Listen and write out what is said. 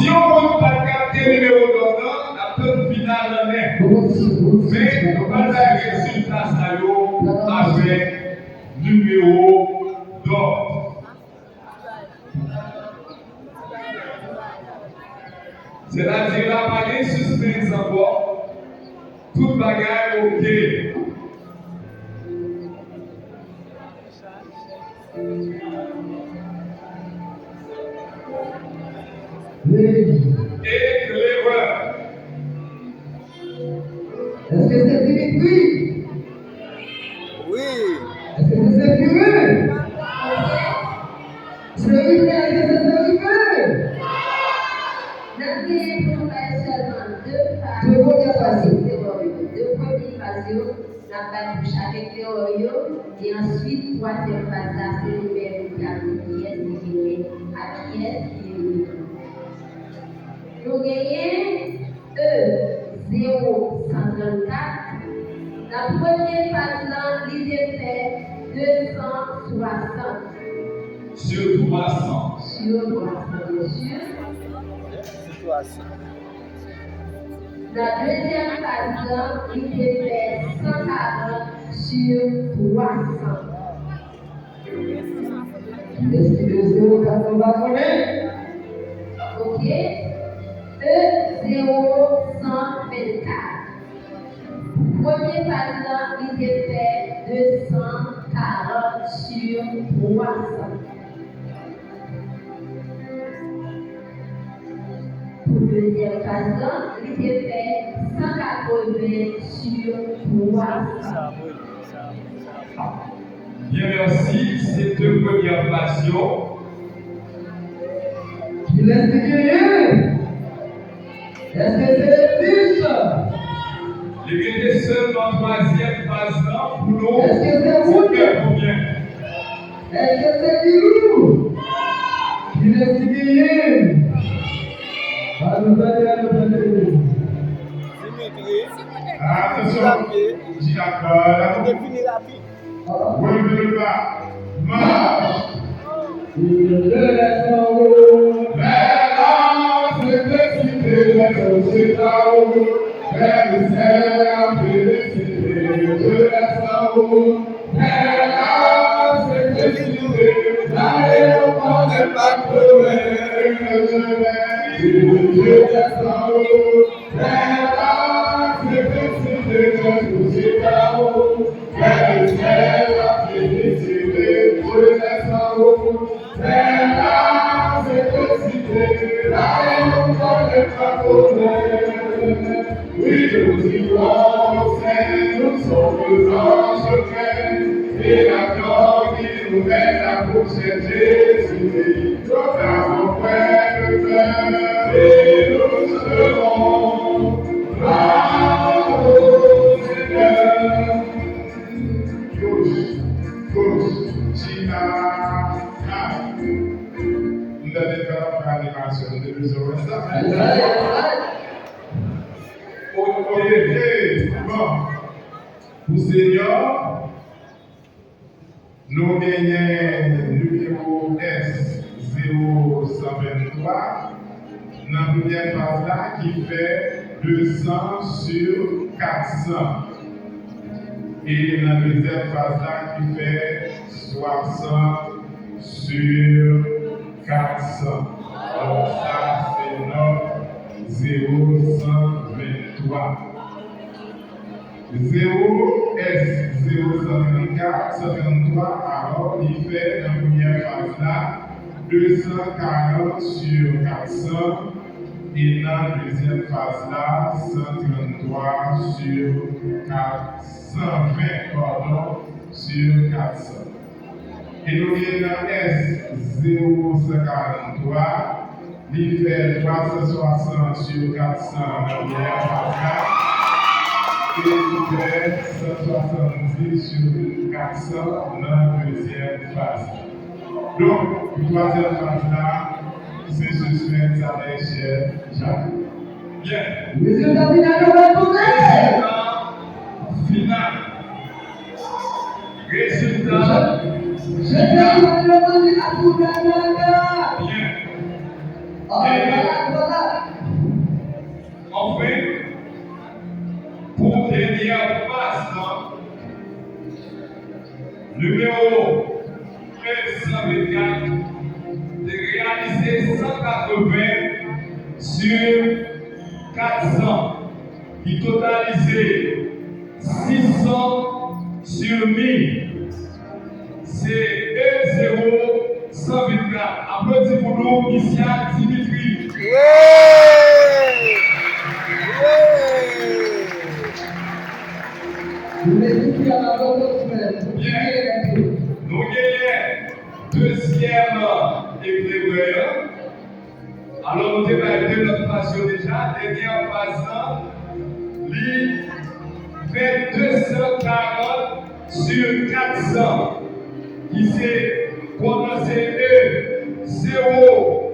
Si on ne peut pas capter le numéro d'ordre, la toute finale en est. Mais nous allons faire résultat avec numéro d'ordre. C'est-à-dire la parole suspense encore. Toute bagarre ok. Éclaireur. Est-ce que c'est Dimitri? Oui. Est-ce que c'est Sérieux? Sérieux, est-ce que c'est Sérieux? Nous avons seulement deux phases. Deux premières phases. Deux premières phases, nous avons pour chaque théorie. Et ensuite, troisième phase, c'est le numéro qui a dit qui est gagné, à qui est qui est. Nous gagnons E034. La première phase, l'idée fait 260. Sur 300. Sur 300, bien sûr. La deuxième phase, l'idée fait 140 sur 300. Est-ce que le 0,4 va connaître? Ok. E0124. Première phase, l'idée fait 240 sur 300. Pour deuxième phase, l'idée fait 180 sur 300. Bien, merci. Ces deux premières passions. Il est gagné. Est-ce que c'est le 10? Il était seulement troisième phase là pour nous. Est-ce que c'est vous? Combien? Est-ce que c'est Bilou? Il est gagné. Allez. Attention. D'accord. Définir la vie. Relevez le bas. Marche. Il est en haut. Maintenant, c'est décidé, les sociétés. Vers le ciel, félicité, je laisse en haut. Maintenant, c'est décidé, l'aéroport n'est pas crevé, je laisse en haut. Maintenant, c'est décidé, les sociétés. Vers le ciel, félicité, je laisse en haut. Maintenant, c'est décidé, l'aéroport n'est pas crevé. Oui, nous y pensons, nous sommes anges pleins, et la gloire qui nous mène à prochaine Jésus, nous avons fait le cœur, et nous serons bravo Seigneur. Gauche, China, nous avons fait la animation de plusieurs instants. Pour Seigneur, nous gagnons numéro S0123 dans la première phase là qui fait 200 sur 400. Et dans la deuxième phase là qui fait 60 sur 400. Alors ça c'est notre 0123. 0 S034, 133, alors il fait dans la première phase là 240 sur 400 et dans la deuxième phase là 133 sur 420 pardon, sur 400. Et nous avons dans S043, il fait 360 sur 400 dans la première phase là. Et il fait 170 sur 400 dans la deuxième phase. Donc, la troisième phase là, c'est suspense à l'échelle Jacques. Bien. Résultat final, on va tourner. Final. Résultat. Je vais vous demander à tout le monde. Bien. Enfin, pour dernière phase, numéro 124, de réaliser 180 sur 400, qui totalisait 600 sur 1000. C'est 1-0-124. Applaudissez pour nous, ici à Dimitri. Bien. Nous gagnons deuxième épreuve. Alors, nous avons deux notre phase déjà. Dernière phase, il fait 240 sur 400. Qui s'est commencé 0